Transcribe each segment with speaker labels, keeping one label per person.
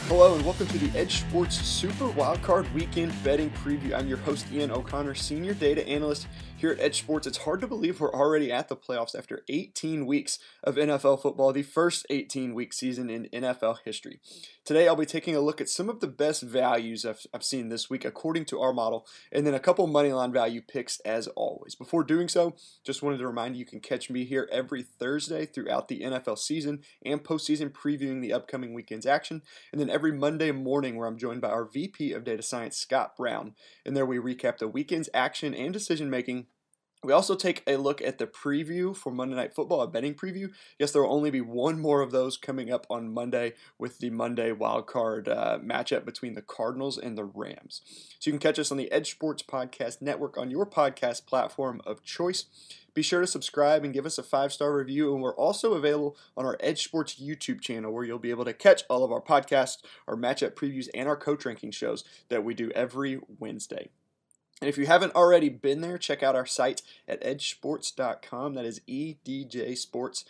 Speaker 1: Hello and welcome to the EdjSports Super Wildcard Weekend Betting Preview. I'm your host, Ian O'Connor, Senior Data Analyst here at EdjSports. It's hard to believe we're already at the playoffs after 18 weeks of NFL football, the first 18-week season in NFL history. Today, I'll be taking a look at some of the best values I've seen this week according to our model, and then a couple Moneyline value picks as always. Before doing so, just wanted to remind you can catch me here every Thursday throughout the NFL season and postseason previewing the upcoming weekend's action, and then every Monday morning where I'm joined by our VP of Data Science, Scott Brown. And there we recap the weekend's action and decision making. We also take a look at the preview for Monday Night Football, a betting preview. Yes, there will only be one more of those coming up on Monday with the Monday wildcard matchup between the Cardinals and the Rams. So you can catch us on the EdjSports Podcast Network on your podcast platform of choice. Be sure to subscribe and give us a 5-star review, and we're also available on our EdjSports YouTube channel where you'll be able to catch all of our podcasts, our matchup previews, and our coach ranking shows that we do every Wednesday. And if you haven't already been there, check out our site at edjsports.com. That is EdjSports.com.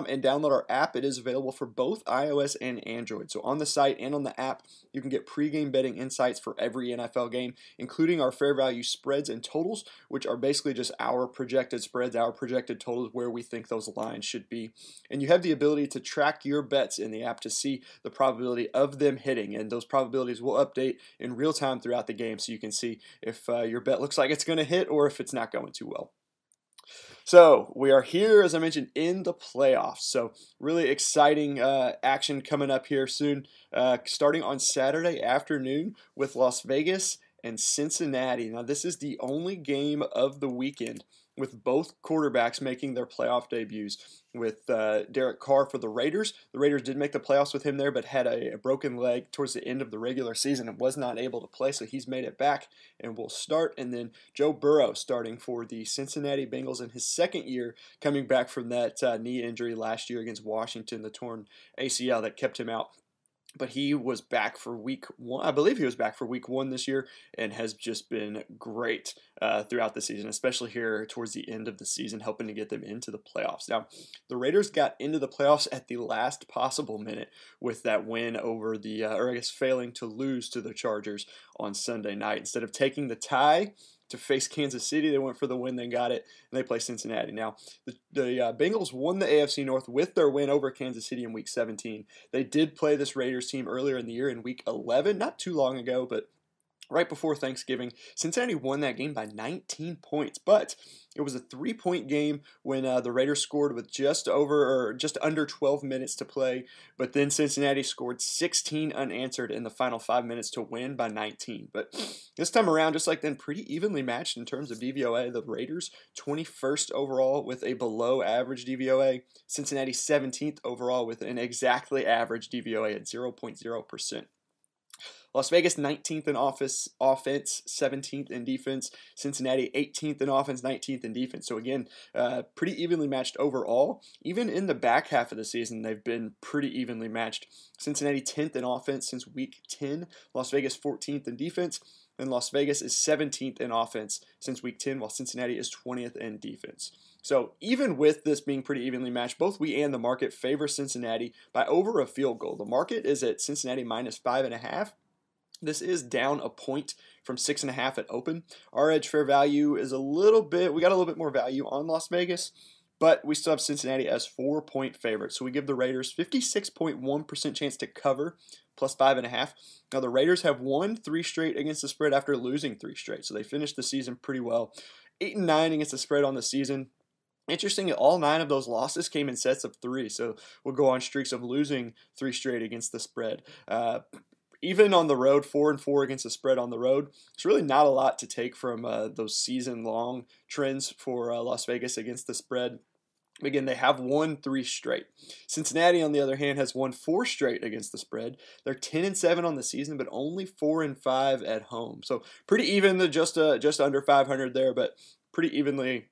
Speaker 1: And download our app. It is available for both iOS and Android. So on the site and on the app, you can get pregame betting insights for every NFL game, including our fair value spreads and totals, which are basically just our projected spreads, our projected totals, where we think those lines should be. And you have the ability to track your bets in the app to see the probability of them hitting. And those probabilities will update in real time throughout the game, so you can see if your bet looks like it's going to hit or if it's not going too well. So we are here, as I mentioned, in the playoffs. So really exciting action coming up here soon, starting on Saturday afternoon with Las Vegas and Cincinnati. Now this is the only game of the weekend with both quarterbacks making their playoff debuts. With Derek Carr for the Raiders. The Raiders did make the playoffs with him there, but had a broken leg towards the end of the regular season and was not able to play, so he's made it back and will start. And then Joe Burrow starting for the Cincinnati Bengals in his second year, coming back from that knee injury last year against Washington, the torn ACL that kept him out. But he was back for week one. I believe he was back for week one this year and has just been great throughout the season, especially here towards the end of the season, helping to get them into the playoffs. Now, the Raiders got into the playoffs at the last possible minute with that win over the, failing to lose to the Chargers on Sunday night. Instead of taking the tie to face Kansas City, they went for the win, they got it, and they play Cincinnati. Now, the Bengals won the AFC North with their win over Kansas City in Week 17. They did play this Raiders team earlier in the year in Week 11, not too long ago, but right before Thanksgiving. Cincinnati won that game by 19 points, but it was a 3-point game when the Raiders scored with just under 12 minutes to play, but then Cincinnati scored 16 unanswered in the final 5 minutes to win by 19. But this time around, just like then, pretty evenly matched in terms of DVOA. The Raiders 21st overall with a below average DVOA. Cincinnati 17th overall with an exactly average DVOA at 0.0%. Las Vegas 19th in offense, 17th in defense. Cincinnati 18th in offense, 19th in defense. So again, pretty evenly matched overall. Even in the back half of the season, they've been pretty evenly matched. Cincinnati 10th in offense since Week 10. Las Vegas 14th in defense. And Las Vegas is 17th in offense since Week 10, while Cincinnati is 20th in defense. So even with this being pretty evenly matched, both we and the market favor Cincinnati by over a field goal. The market is at Cincinnati minus 5.5. This is down a point from 6.5 at open. Our edge fair value is we got a little bit more value on Las Vegas, but we still have Cincinnati as 4-point favorite. So we give the Raiders 56.1% chance to cover plus 5.5. Now the Raiders have won 3 straight against the spread after losing 3 straight. So they finished the season pretty well. 8-9 against the spread on the season. Interesting, all 9 of those losses came in sets of 3. So we'll go on streaks of losing 3 straight against the spread. Even on the road, 4-4 against the spread on the road. It's really not a lot to take from those season-long trends for Las Vegas against the spread. Again, they have won 3 straight. Cincinnati, on the other hand, has won 4 straight against the spread. They're 10-7 on the season, but only 4-5 at home. So pretty even, just under 500 there, but pretty even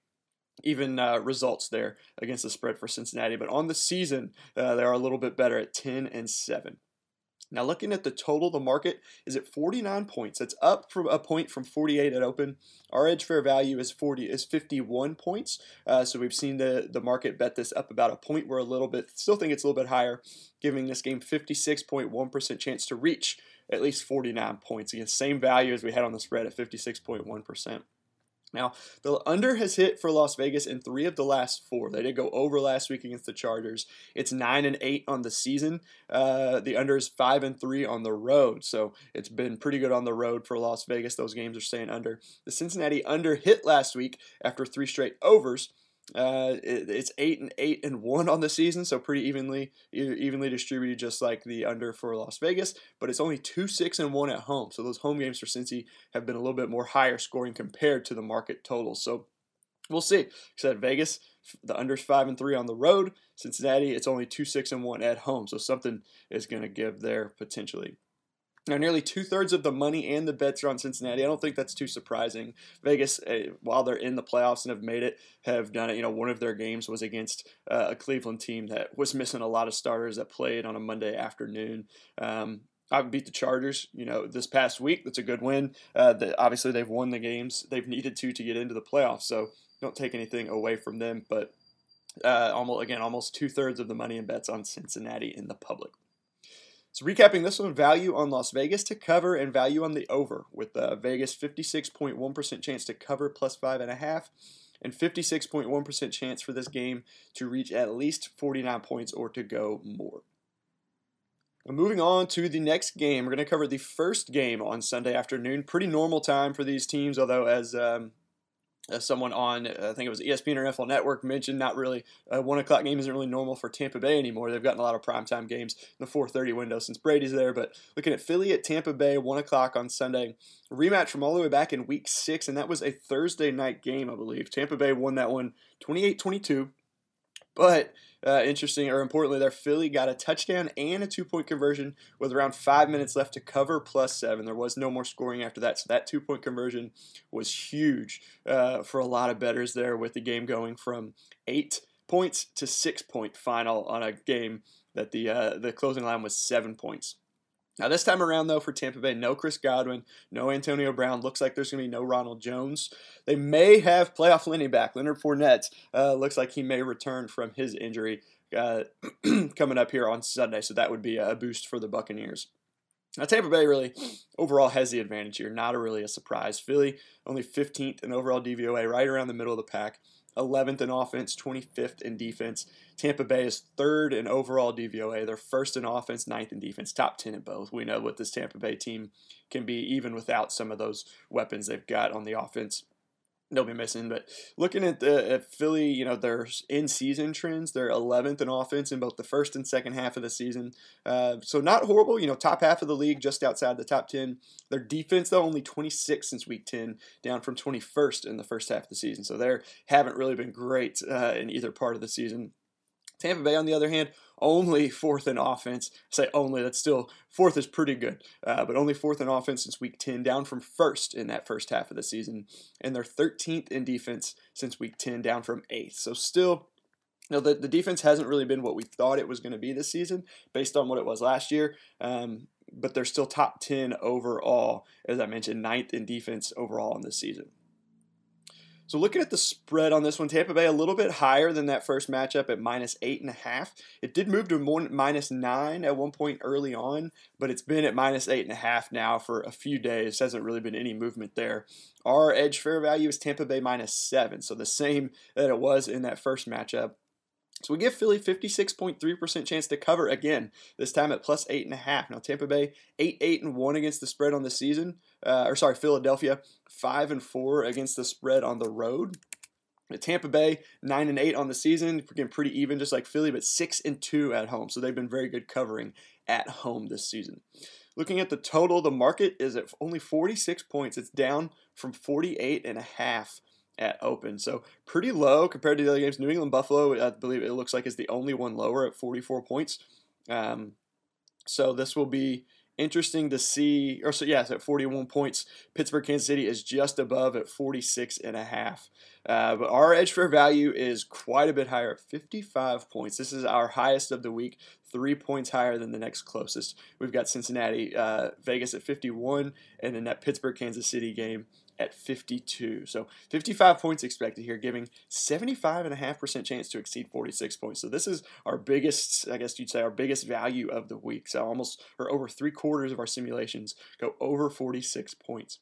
Speaker 1: results there against the spread for Cincinnati. But on the season, they are a little bit better at 10-7. Now, looking at the total, the market is at 49 points. That's up from a point from 48 at open. Our edge fair value is 51 points. So we've seen the market bet this up about a point. We're still think it's a little bit higher, giving this game 56.1% chance to reach at least 49 points. Again, same value as we had on the spread at 56.1%. Now, the under has hit for Las Vegas in 3 of the last 4. They did go over last week against the Chargers. It's 9-8 on the season. The under is 5-3 on the road, so it's been pretty good on the road for Las Vegas. Those games are staying under. The Cincinnati under hit last week after 3 straight overs. It's 8-8 and 1 on the season, so pretty evenly distributed, just like the under for Las Vegas. But it's only 2-6 and 1 at home, so those home games for Cincy have been a little bit more higher scoring compared to the market total. So we'll see. Like I said, Vegas, the under's 5-3 on the road. Cincinnati, it's only 2-6 and 1 at home, so something is going to give there potentially. Now, nearly 2/3 of the money and the bets are on Cincinnati. I don't think that's too surprising. Vegas, while they're in the playoffs and have made it, have done it. One of their games was against a Cleveland team that was missing a lot of starters that played on a Monday afternoon. I beat the Chargers, this past week. That's a good win. Obviously, they've won the games they've needed to get into the playoffs, so don't take anything away from them. But almost 2/3 of the money and bets on Cincinnati in the public. So recapping this one, value on Las Vegas to cover and value on the over, with Vegas 56.1% chance to cover plus 5.5 and 56.1% chance for this game to reach at least 49 points or to go more. Moving on to the next game, we're going to cover the first game on Sunday afternoon. Pretty normal time for these teams, although as someone on, I think it was ESPN or NFL Network mentioned, not really, 1 o'clock game isn't really normal for Tampa Bay anymore. They've gotten a lot of primetime games in the 4:30 window since Brady's there. But looking at Philly at Tampa Bay, 1 o'clock on Sunday. Rematch from all the way back in Week 6, and that was a Thursday night game, I believe. Tampa Bay won that one 28-22. But importantly, there, Philly got a touchdown and a 2-point conversion with around 5 minutes left to cover plus 7. There was no more scoring after that, so that 2-point conversion was huge for a lot of bettors there, with the game going from 8 points to 6-point final on a game that the closing line was 7 points. Now, this time around, though, for Tampa Bay, no Chris Godwin, no Antonio Brown. Looks like there's going to be no Ronald Jones. They may have playoff Lenny back. Leonard Fournette looks like he may return from his injury coming up here on Sunday, so that would be a boost for the Buccaneers. Now, Tampa Bay really overall has the advantage here. Not really a surprise. Philly, only 15th in overall DVOA, right around the middle of the pack. 11th in offense, 25th in defense. Tampa Bay is 3rd in overall DVOA. They're 1st in offense, 9th in defense, top 10 in both. We know what this Tampa Bay team can be, even without some of those weapons they've got on the offense. They'll be missing. But looking at Philly, their in-season trends, they're 11th in offense in both the first and second half of the season. So not horrible, top half of the league, just outside the top 10. Their defense, though, only 26th since week 10, down from 21st in the first half of the season. So they haven't really been great in either part of the season. Tampa Bay, on the other hand, only 4th in offense. I say only, that's still, 4th is pretty good, but only 4th in offense since week 10, down from 1st in that first half of the season. And they're 13th in defense since week 10, down from 8th. So still, the defense hasn't really been what we thought it was going to be this season, based on what it was last year. But they're still top 10 overall, as I mentioned, 9th in defense overall in this season. So looking at the spread on this one, Tampa Bay a little bit higher than that first matchup at -8.5. It did move to -9 at one point early on, but it's been at -8.5 now for a few days. Hasn't really been any movement there. Our edge fair value is Tampa Bay -7, so the same that it was in that first matchup. So we give Philly 56.3% chance to cover again, this time at +8.5. Now Tampa Bay 8-8 and 1 against the spread on the season. Philadelphia 5-4 against the spread on the road. Tampa Bay 9-8 on the season, again pretty even, just like Philly, but 6-2 at home. So they've been very good covering at home this season. Looking at the total, the market is at only 46 points. It's down from 48.5 at open. So pretty low compared to the other games. New England Buffalo, I believe it looks like, is the only one lower at 44 points. So this will be interesting to see, or so yeah, it's at 41 points. Pittsburgh, Kansas City is just above at 46.5. But our edge fair value is quite a bit higher at 55 points. This is our highest of the week, 3 points higher than the next closest. We've got Cincinnati, Vegas at 51, and then that Pittsburgh, Kansas City game at 52. So 55 points expected here, giving 75.5% chance to exceed 46 points. So this is our biggest, I guess you'd say, our biggest value of the week. So almost, or over 3/4 of our simulations go over 46 points.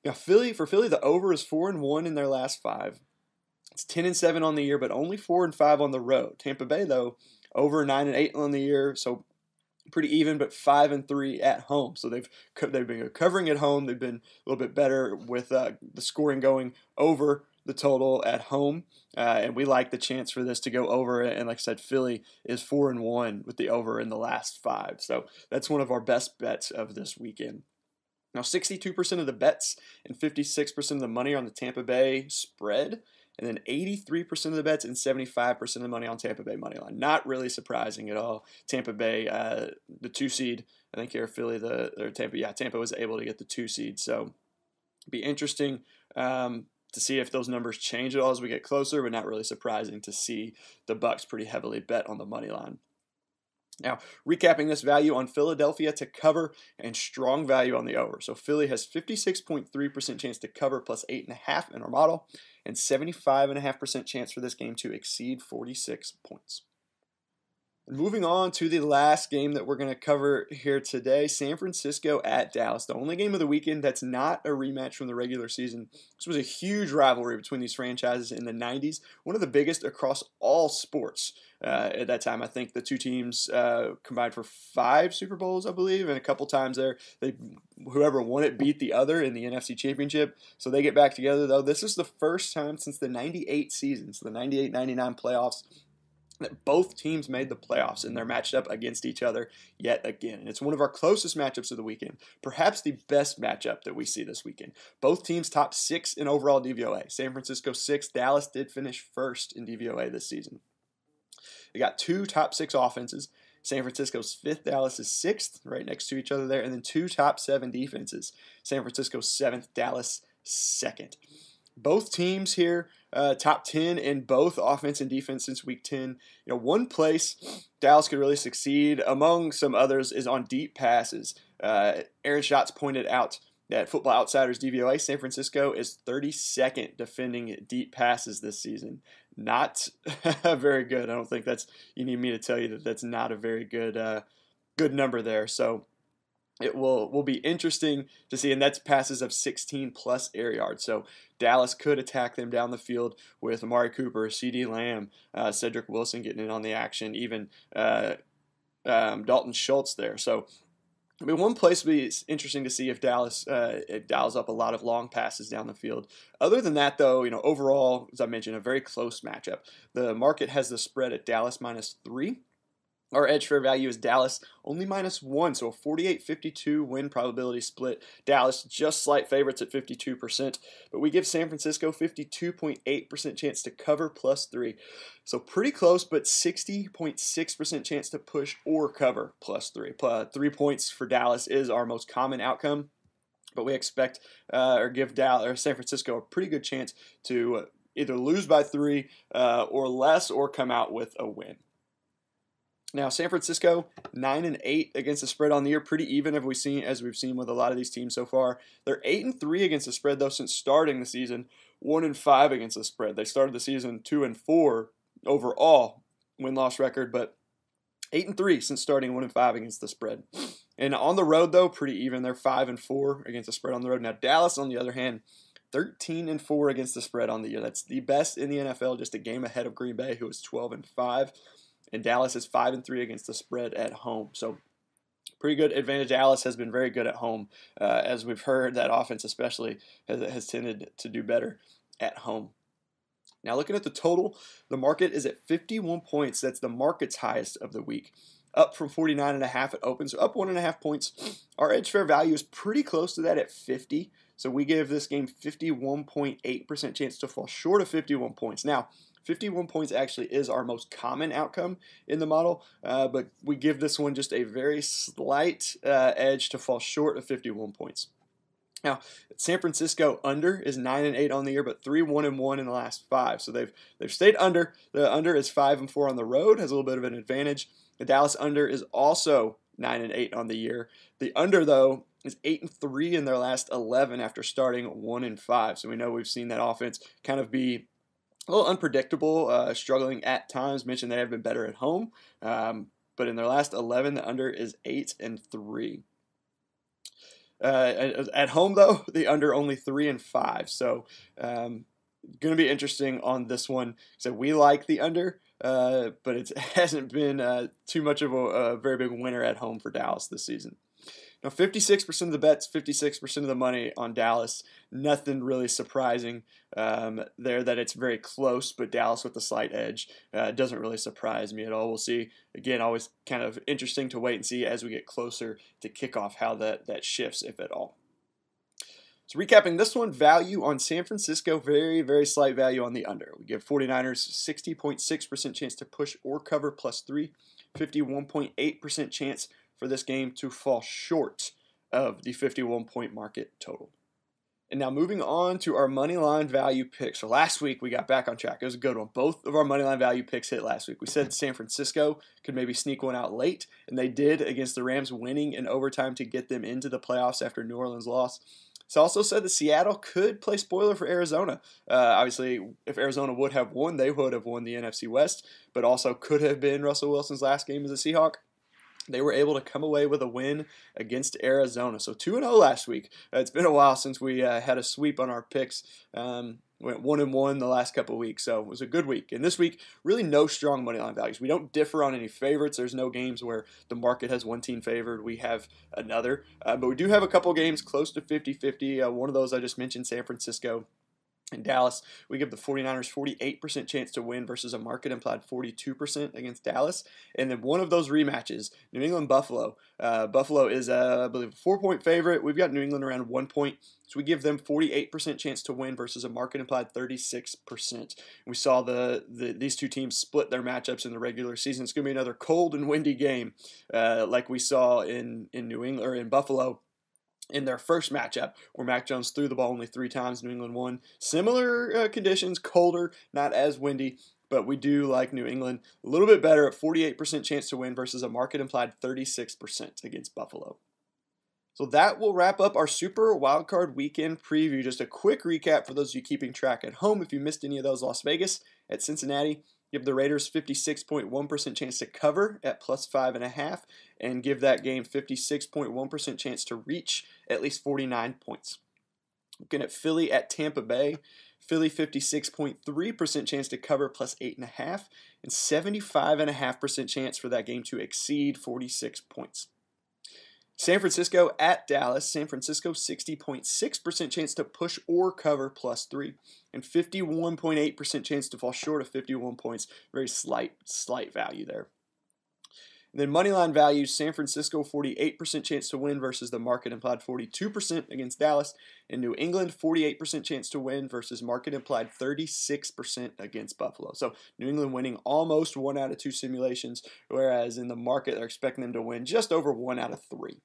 Speaker 1: Now for Philly, the over is 4-1 in their last 5. It's 10-7 on the year, but only 4-5 on the road. Tampa Bay, though, over 9-8 on the year, so pretty even, but 5-3 at home. So they've been covering at home. They've been a little bit better with the scoring going over the total at home, and we like the chance for this to go over. And like I said, Philly is 4-1 with the over in the last 5. So that's one of our best bets of this weekend. Now, 62% of the bets and 56% of the money are on the Tampa Bay spread. And then 83% of the bets and 75% of the money on Tampa Bay money line. Not really surprising at all. Tampa Bay, the 2 seed. I think here Philly, Tampa was able to get the 2 seed. So it'd be interesting to see if those numbers change at all as we get closer, but not really surprising to see the Bucs pretty heavily bet on the money line. Now, recapping this value on Philadelphia to cover and strong value on the over. So Philly has 56.3% chance to cover plus 8.5 in our model, and 75.5% chance for this game to exceed 46 points. Moving on to the last game that we're going to cover here today, San Francisco at Dallas. The only game of the weekend that's not a rematch from the regular season. This was a huge rivalry between these franchises in the 90s, one of the biggest across all sports. At that time, I think the two teams combined for 5 Super Bowls, I believe, and a couple times there, whoever won it beat the other in the NFC Championship. So they get back together, though. This is the first time since the 98 season, so the 98-99 playoffs, that both teams made the playoffs, and they're matched up against each other yet again. And it's one of our closest matchups of the weekend, perhaps the best matchup that we see this weekend. Both teams top 6 in overall DVOA. San Francisco 6th. Dallas did finish 1st in DVOA this season. They got 2 top 6 offenses. San Francisco's 5th, Dallas is 6th, right next to each other there, and then 2 top 7 defenses. San Francisco 7th, Dallas 2nd. Both teams here, top 10 in both offense and defense since week 10. One place Dallas could really succeed, among some others, is on deep passes. Aaron Schatz pointed out that Football Outsiders DVOA, San Francisco is 32nd defending deep passes this season. Not very good. I don't think you need me to tell you that that's not a very good number there. So it will be interesting to see, and that's passes of 16 plus air yards. So Dallas could attack them down the field with Amari Cooper, CeeDee Lamb, Cedric Wilson getting in on the action, even Dalton Schultz there. So one place would be interesting to see if Dallas it dials up a lot of long passes down the field. Other than that, though, overall, as I mentioned, a very close matchup. The market has the spread at Dallas -3. Our edge fair value is Dallas only -1, so a 48-52 win probability split. Dallas just slight favorites at 52%, but we give San Francisco 52.8% chance to cover +3. So pretty close, but 60.6% chance to push or cover +3. 3 points for Dallas is our most common outcome, but we expect or give San Francisco a pretty good chance to either lose by 3 or less, or come out with a win. Now, San Francisco, 9-8 against the spread on the year, pretty even as we've seen with a lot of these teams so far. They're 8-3 against the spread, though, since starting the season, 1-5 against the spread. They started the season 2-4 overall win-loss record, but 8-3 since starting 1-5 against the spread. And on the road, though, pretty even. They're 5-4 against the spread on the road. Now, Dallas, on the other hand, 13-4 against the spread on the year. That's the best in the NFL, just a game ahead of Green Bay, who is 12-5. And Dallas is 5-3 against the spread at home. So pretty good advantage. Dallas has been very good at home. As we've heard, that offense especially has tended to do better at home. Now looking at the total, the market is at 51 points. That's the market's highest of the week. Up from 49.5 at open, so up 1.5 points. Our edge fair value is pretty close to that at 50. So we give this game 51.8% chance to fall short of 51 points. Now, 51 points actually is our most common outcome in the model, but we give this one just a very slight edge to fall short of 51 points. Now, San Francisco under is 9-8 on the year, but 3-1-1 in the last 5. So they've stayed under. The under is 5-4 on the road, has a little bit of an advantage. The Dallas under is also 9-8 on the year. The under, though, is 8-3 in their last 11 after starting 1-5. So we know we've seen that offense kind of be a little unpredictable, struggling at times. Mentioned they have been better at home, but in their last 11, the under is 8-3. At home, though, the under only 3-5. So going to be interesting on this one. So we like the under, but it hasn't been too much of a very big winner at home for Dallas this season. Now, 56% of the bets, 56% of the money on Dallas. Nothing really surprising there that it's very close, but Dallas with the slight edge doesn't really surprise me at all. We'll see. Again, always kind of interesting to wait and see as we get closer to kickoff how that shifts, if at all. So recapping this one, value on San Francisco, very, very slight value on the under. We give 49ers 60.6% chance to push or cover +3, 51.8% chance for this game to fall short of the 51-point market total. And now moving on to our Moneyline value picks. So last week we got back on track. It was a good one. Both of our Moneyline value picks hit last week. We said San Francisco could maybe sneak one out late, and they did against the Rams, winning in overtime to get them into the playoffs after New Orleans lost. So also said that Seattle could play spoiler for Arizona. Obviously, if Arizona would have won, they would have won the NFC West, but also could have been Russell Wilson's last game as a Seahawk. They were able to come away with a win against Arizona. So 2-0 last week. It's been a while since we had a sweep on our picks. Went 1-1 the last couple of weeks, so it was a good week. And this week, really no strong money line values. We don't differ on any favorites. There's no games where the market has one team favored. We have another. But we do have a couple games close to 50-50. One of those I just mentioned, San Francisco. In Dallas, we give the 49ers 48% chance to win versus a market-implied 42% against Dallas. And then one of those rematches, New England-Buffalo. Buffalo is, I believe, a 4-point favorite. We've got New England around 1 point. So we give them 48% chance to win versus a market-implied 36%. And we saw these two teams split their matchups in the regular season. It's going to be another cold and windy game like we saw in New England or in Buffalo in their first matchup, where Mac Jones threw the ball only 3 times, New England won. Similar conditions, colder, not as windy, but we do like New England a little bit better at 48% chance to win versus a market-implied 36% against Buffalo. So that will wrap up our Super Wildcard Weekend preview. Just a quick recap for those of you keeping track at home. If you missed any of those, Las Vegas at Cincinnati, give the Raiders 56.1% chance to cover at +5.5, and give that game 56.1% chance to reach at least 49 points. Looking at Philly at Tampa Bay, Philly 56.3% chance to cover +8.5, and 75.5% chance for that game to exceed 46 points. San Francisco at Dallas, San Francisco 60.6% chance to push or cover +3, and 51.8% chance to fall short of 51 points. Very slight value there. And then moneyline values, San Francisco 48% chance to win versus the market implied 42% against Dallas, and New England 48% chance to win versus market implied 36% against Buffalo. So New England winning almost 1 out of 2 simulations, whereas in the market they're expecting them to win just over 1 out of 3.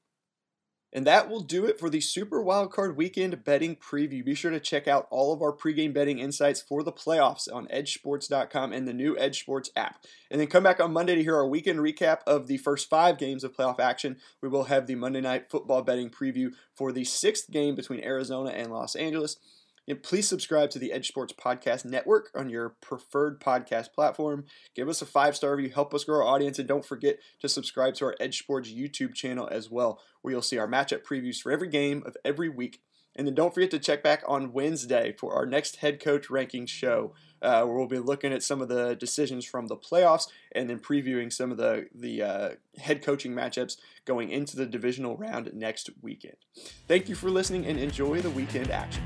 Speaker 1: And that will do it for the Super Wildcard Weekend betting preview. Be sure to check out all of our pregame betting insights for the playoffs on EdjSports.com and the new EdjSports app. And then come back on Monday to hear our weekend recap of the first 5 games of playoff action. We will have the Monday Night Football betting preview for the 6th game between Arizona and Los Angeles. And please subscribe to the EdjSports Podcast Network on your preferred podcast platform. Give us a 5-star review, help us grow our audience, and don't forget to subscribe to our EdjSports YouTube channel as well, where you'll see our matchup previews for every game of every week. And then don't forget to check back on Wednesday for our next head coach rankings show, where we'll be looking at some of the decisions from the playoffs and then previewing some of the head coaching matchups going into the divisional round next weekend. Thank you for listening and enjoy the weekend action.